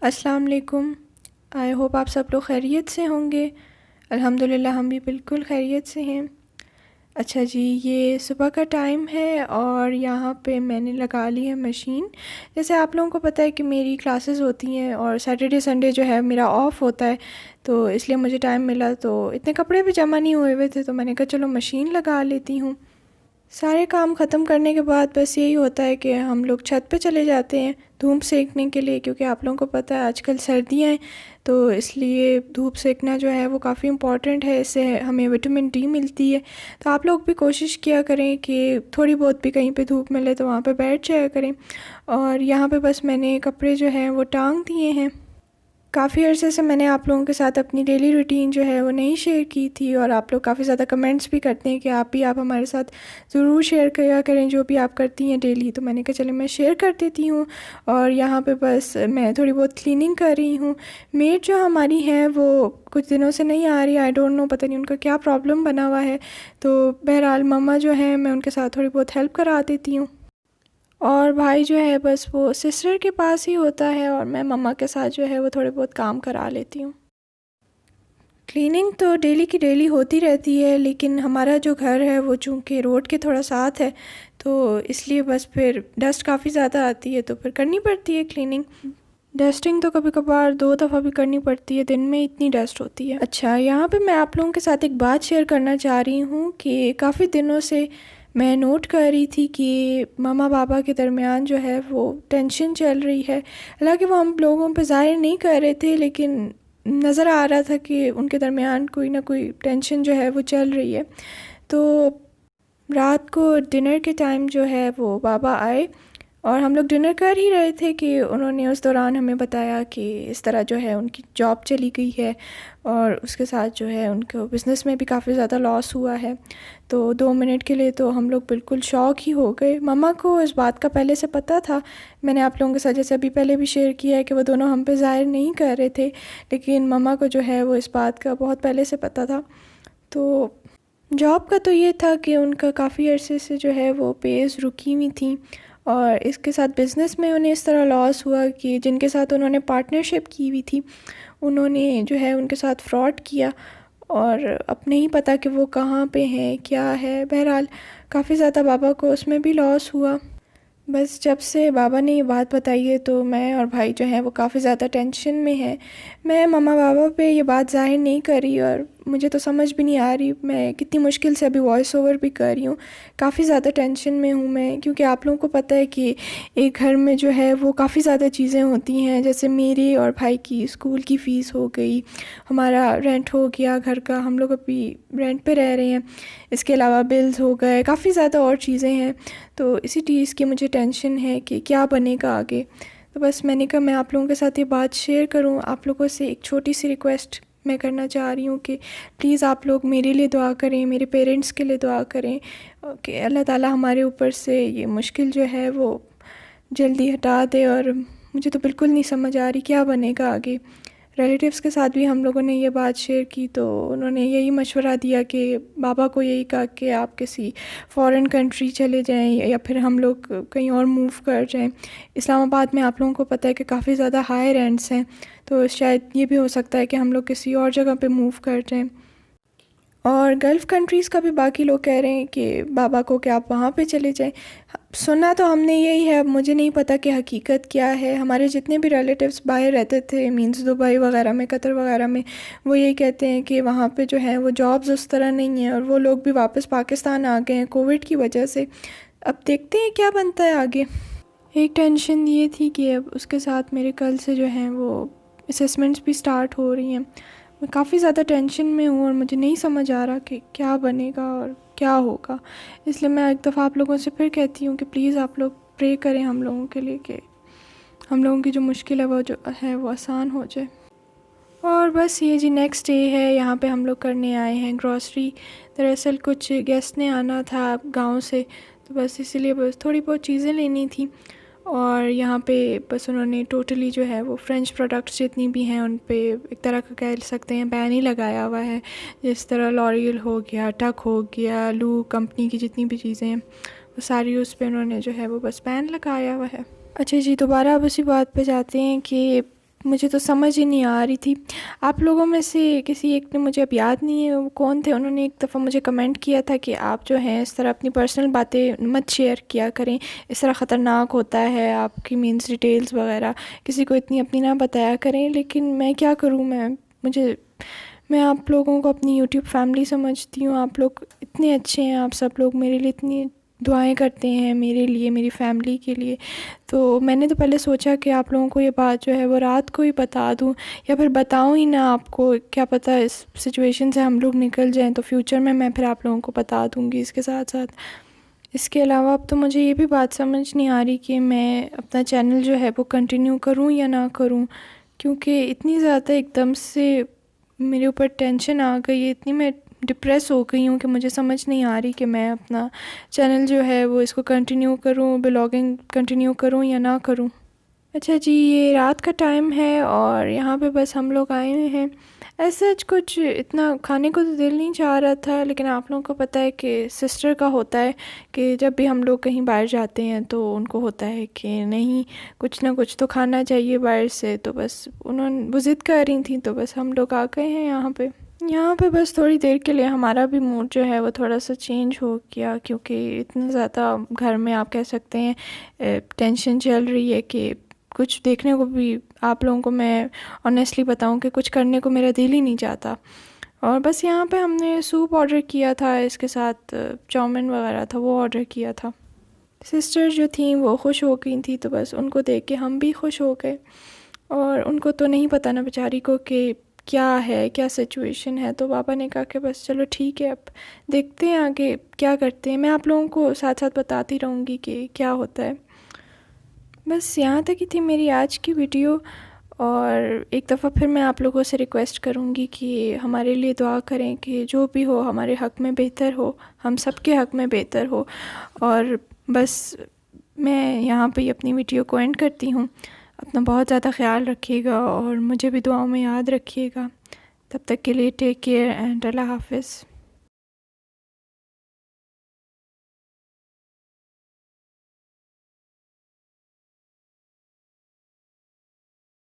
السلام علیکم۔ I hope آپ سب لوگ خیریت سے ہوں گے۔ الحمدللہ ہم بھی بالکل خیریت سے ہیں۔ اچھا جی، یہ صبح کا ٹائم ہے اور یہاں پہ میں نے لگا لی ہے مشین۔ جیسے آپ لوگوں کو پتہ ہے کہ میری کلاسز ہوتی ہیں اور سیٹرڈے سنڈے جو ہے میرا آف ہوتا ہے، تو اس لیے مجھے ٹائم ملا، تو اتنے کپڑے بھی جمع نہیں ہوئے تھے، تو میں نے کہا چلو مشین لگا لیتی ہوں۔ سارے کام ختم کرنے کے بعد بس یہی ہوتا ہے کہ ہم لوگ چھت پہ چلے جاتے ہیں دھوپ سیکنے کے لیے، کیونکہ آپ لوگوں کو پتہ ہے آج کل سردیاں ہیں، تو اس لیے دھوپ سیکنا جو ہے وہ کافی امپورٹنٹ ہے، اس سے ہمیں وٹامن ڈی ملتی ہے۔ تو آپ لوگ بھی کوشش کیا کریں کہ تھوڑی بہت بھی کہیں پہ دھوپ ملے تو وہاں پہ بیٹھ جایا کریں۔ اور یہاں پہ بس میں نے کپڑے جو ہیں وہ ٹانگ دیے ہیں۔ کافی عرصے سے میں نے آپ لوگوں کے ساتھ اپنی ڈیلی روٹین جو ہے وہ نہیں شیئر کی تھی، اور آپ لوگ کافی زیادہ کمنٹس بھی کرتے ہیں کہ آپ ہمارے ساتھ ضرور شیئر کیا کریں جو بھی آپ کرتی ہیں ڈیلی، تو میں نے کہا چلے میں شیئر کر دیتی ہوں۔ اور یہاں پہ بس میں تھوڑی بہت کلیننگ کر رہی ہوں۔ میڈ جو ہماری ہیں وہ کچھ دنوں سے نہیں آ رہی، آئی ڈونٹ نو، پتہ نہیں ان کا کیا پرابلم بنا ہوا ہے، تو بہرحال مما جو ہیں میں ان کے ساتھ تھوڑی بہت ہیلپ کرا دیتی ہوں، اور بھائی جو ہے بس وہ سسٹر کے پاس ہی ہوتا ہے، اور میں مما کے ساتھ جو ہے وہ تھوڑے بہت کام کرا لیتی ہوں۔ کلیننگ تو ڈیلی کی ڈیلی ہوتی رہتی ہے، لیکن ہمارا جو گھر ہے وہ چونکہ روڈ کے تھوڑا ساتھ ہے، تو اس لیے بس پھر ڈسٹ کافی زیادہ آتی ہے، تو پھر کرنی پڑتی ہے کلیننگ۔ ڈسٹنگ تو کبھی کبھار 2 دفعہ بھی کرنی پڑتی ہے، دن میں اتنی ڈسٹ ہوتی ہے۔ اچھا، یہاں پہ میں آپ لوگوں کے ساتھ ایک بات شیئر کرنا چاہ رہی ہوں کہ کافی دنوں سے میں نوٹ کر رہی تھی کہ ماما بابا کے درمیان جو ہے وہ ٹینشن چل رہی ہے۔ حالانکہ وہ ہم لوگوں پہ ظاہر نہیں کر رہے تھے، لیکن نظر آ رہا تھا کہ ان کے درمیان کوئی نہ کوئی ٹینشن جو ہے وہ چل رہی ہے۔ تو رات کو ڈنر کے ٹائم جو ہے وہ بابا آئے، اور ہم لوگ ڈنر کر ہی رہے تھے کہ انہوں نے اس دوران ہمیں بتایا کہ اس طرح جو ہے ان کی جاب چلی گئی ہے، اور اس کے ساتھ جو ہے ان کو بزنس میں بھی کافی زیادہ لاس ہوا ہے۔ تو 2 منٹ کے لیے تو ہم لوگ بالکل شاک ہی ہو گئے۔ مما کو اس بات کا پہلے سے پتہ تھا، میں نے آپ لوگوں کے ساتھ جیسے ابھی پہلے بھی شیئر کیا ہے کہ وہ دونوں ہم پہ ظاہر نہیں کر رہے تھے، لیکن مما کو جو ہے وہ اس بات کا بہت پہلے سے پتہ تھا۔ تو جاب کا تو یہ تھا کہ ان کا کافی عرصے سے جو ہے وہ پیز رکی ہوئی تھیں، اور اس کے ساتھ بزنس میں انہیں اس طرح لاس ہوا کہ جن کے ساتھ انہوں نے پارٹنرشپ کی ہوئی تھی انہوں نے جو ہے ان کے ساتھ فراڈ کیا، اور اب نہیں پتہ کہ وہ کہاں پہ ہیں، کیا ہے۔ بہرحال کافی زیادہ بابا کو اس میں بھی لاس ہوا۔ بس جب سے بابا نے یہ بات بتائی ہے تو میں اور بھائی جو ہیں وہ کافی زیادہ ٹینشن میں ہیں۔ میں مما بابا پہ یہ بات ظاہر نہیں کر رہی، اور مجھے تو سمجھ بھی نہیں آ رہی میں کتنی مشکل سے ابھی وائس اوور بھی کر رہی ہوں۔ کافی زیادہ ٹینشن میں ہوں میں، کیونکہ آپ لوگوں کو پتہ ہے کہ ایک گھر میں جو ہے وہ کافی زیادہ چیزیں ہوتی ہیں، جیسے میرے اور بھائی کی اسکول کی فیس ہو گئی، ہمارا رینٹ ہو گیا گھر کا، ہم لوگ ابھی رینٹ پہ رہ رہے ہیں، اس کے علاوہ بلز ہو گئے، کافی زیادہ اور چیزیں ہیں، تو اسی چیز کی مجھے ٹینشن ہے کہ کیا بنے گا آگے۔ تو بس میں نے کہا میں آپ لوگوں کے ساتھ یہ بات شیئر کروں۔ آپ لوگوں سے ایک چھوٹی سی ریکویسٹ میں کرنا چاہ رہی ہوں کہ پلیز آپ لوگ میرے لیے دعا کریں، میرے پیرنٹس کے لیے دعا کریں کہ اللہ تعالیٰ ہمارے اوپر سے یہ مشکل جو ہے وہ جلدی ہٹا دے، اور مجھے تو بالکل نہیں سمجھ آ رہی کیا بنے گا آگے۔ ریلیٹیوز کے ساتھ بھی ہم لوگوں نے یہ بات شیئر کی، تو انہوں نے یہی مشورہ دیا کہ بابا کو یہی کہا کہ آپ کسی فارن کنٹری چلے جائیں، یا پھر ہم لوگ کہیں اور موو کر جائیں۔ اسلام آباد میں آپ لوگوں کو پتہ ہے کہ کافی زیادہ ہائی رینٹس ہیں، تو شاید یہ بھی ہو سکتا ہے کہ ہم لوگ کسی اور جگہ پہ موو کر جائیں۔ اور گلف کنٹریز کا بھی باقی لوگ کہہ رہے ہیں کہ بابا کو کہ آپ وہاں پہ چلے جائیں۔ سنا تو ہم نے یہی ہے، اب مجھے نہیں پتہ کہ حقیقت کیا ہے۔ ہمارے جتنے بھی ریلیٹیوز باہر رہتے تھے، مینز دبئی وغیرہ میں، قطر وغیرہ میں، وہ یہی کہتے ہیں کہ وہاں پہ جو ہے وہ جابز اس طرح نہیں ہیں، اور وہ لوگ بھی واپس پاکستان آ گئے ہیں کووڈ کی وجہ سے۔ اب دیکھتے ہیں کیا بنتا ہے آگے۔ ایک ٹینشن یہ تھی کہ اب اس کے ساتھ میرے کل سے جو ہیں وہ اسیسمنٹس بھی سٹارٹ ہو رہی ہیں۔ میں کافی زیادہ ٹینشن میں ہوں، اور مجھے نہیں سمجھ آ رہا کہ کیا بنے گا اور کیا ہوگا۔ اس لیے میں ایک دفعہ آپ لوگوں سے پھر کہتی ہوں کہ پلیز آپ لوگ پرے کریں ہم لوگوں کے لیے کہ ہم لوگوں کی جو مشکل ہے وہ جو ہے وہ آسان ہو جائے۔ اور بس یہ جی نیکسٹ ڈے ہے، یہاں پہ ہم لوگ کرنے آئے ہیں گروسری۔ دراصل کچھ گیسٹ نے آنا تھا گاؤں سے، تو بس اسی لیے بس تھوڑی بہت چیزیں لینی تھیں، اور یہاں پہ بس انہوں نے ٹوٹلی جو ہے وہ فرینچ پروڈکٹس جتنی بھی ہیں ان پہ ایک طرح کا کہہ سکتے ہیں بین ہی لگایا ہوا ہے، جس طرح لوریل ہو گیا، ٹک ہو گیا، لو کمپنی کی جتنی بھی چیزیں ہیں وہ ساری اس پہ انہوں نے جو ہے وہ بس بین لگایا ہوا ہے۔ اچھا جی، دوبارہ اب اسی بات پہ جاتے ہیں کہ مجھے تو سمجھ ہی نہیں آ رہی تھی. آپ لوگوں میں سے کسی ایک نے، مجھے اب یاد نہیں ہے وہ کون تھے، انہوں نے ایک دفعہ مجھے کمنٹ کیا تھا کہ آپ جو ہیں اس طرح اپنی پرسنل باتیں مت شیئر کیا کریں، اس طرح خطرناک ہوتا ہے، آپ کی مینس ڈیٹیلز وغیرہ کسی کو اتنی اپنی نہ بتایا کریں. لیکن میں کیا کروں، میں آپ لوگوں کو اپنی یوٹیوب فیملی سمجھتی ہوں. آپ لوگ اتنے اچھے ہیں، آپ سب لوگ میرے لیے اتنی دعائیں کرتے ہیں، میرے لیے، میری فیملی کے لیے. تو میں نے تو پہلے سوچا کہ آپ لوگوں کو یہ بات جو ہے وہ رات کو ہی بتا دوں، یا پھر بتاؤں ہی نہ آپ کو. کیا پتہ اس سچویشن سے ہم لوگ نکل جائیں تو فیوچر میں پھر آپ لوگوں کو بتا دوں گی اس کے ساتھ ساتھ. اس کے علاوہ اب تو مجھے یہ بھی بات سمجھ نہیں آ رہی کہ میں اپنا چینل جو ہے وہ کنٹینیو کروں یا نہ کروں، کیونکہ اتنی زیادہ ایک دم سے میرے اوپر ٹینشن آ گئی ہے، اتنی میں ڈپریس ہو گئی ہوں کہ مجھے سمجھ نہیں آ رہی کہ میں اپنا چینل جو ہے وہ اس کو کنٹینیو کروں، بلاگنگ کنٹینیو کروں یا نہ کروں. اچھا جی، یہ رات کا ٹائم ہے اور یہاں پہ بس ہم لوگ آئے ہوئے ہیں. ایسا کچھ اتنا کھانے کو تو دل نہیں چاہ رہا تھا، لیکن آپ لوگوں کو پتہ ہے کہ سسٹر کا ہوتا ہے کہ جب بھی ہم لوگ کہیں باہر جاتے ہیں تو ان کو ہوتا ہے کہ نہیں، کچھ نہ کچھ تو کھانا چاہیے باہر سے. تو بس وہ ضد کر رہی تھیں، تو بس ہم لوگ آ گئے ہیں یہاں پہ بس تھوڑی دیر کے لیے. ہمارا بھی موڈ جو ہے وہ تھوڑا سا چینج ہو گیا، کیونکہ اتنا زیادہ گھر میں آپ کہہ سکتے ہیں ٹینشن چل رہی ہے کہ کچھ دیکھنے کو بھی، آپ لوگوں کو میں آنیسٹلی بتاؤں کہ کچھ کرنے کو میرا دل ہی نہیں چاہتا. اور بس یہاں پہ ہم نے سوپ آرڈر کیا تھا، اس کے ساتھ چاؤمن وغیرہ تھا وہ آرڈر کیا تھا. سسٹر جو تھیں وہ خوش ہو گئی تھیں، تو بس ان کو دیکھ کے ہم بھی خوش ہو گئے. اور ان کو تو نہیں پتہ نا بیچاری کو کہ کیا ہے، کیا سچویشن ہے. تو پاپا نے کہا کہ بس چلو ٹھیک ہے، اب دیکھتے ہیں آگے کیا کرتے ہیں. میں آپ لوگوں کو ساتھ ساتھ بتاتی رہوں گی کہ کیا ہوتا ہے. بس یہاں تک ہی تھی میری آج کی ویڈیو. اور ایک دفعہ پھر میں آپ لوگوں سے ریکویسٹ کروں گی کہ ہمارے لیے دعا کریں کہ جو بھی ہو ہمارے حق میں بہتر ہو، ہم سب کے حق میں بہتر ہو. اور بس میں یہاں پہ ہی اپنی ویڈیو کو اینڈ کرتی ہوں. اپنا بہت زیادہ خیال رکھیے گا اور مجھے بھی دعاؤں میں یاد رکھیے گا. تب تک کے لیے ٹیک کیئر اینڈ اللہ حافظ.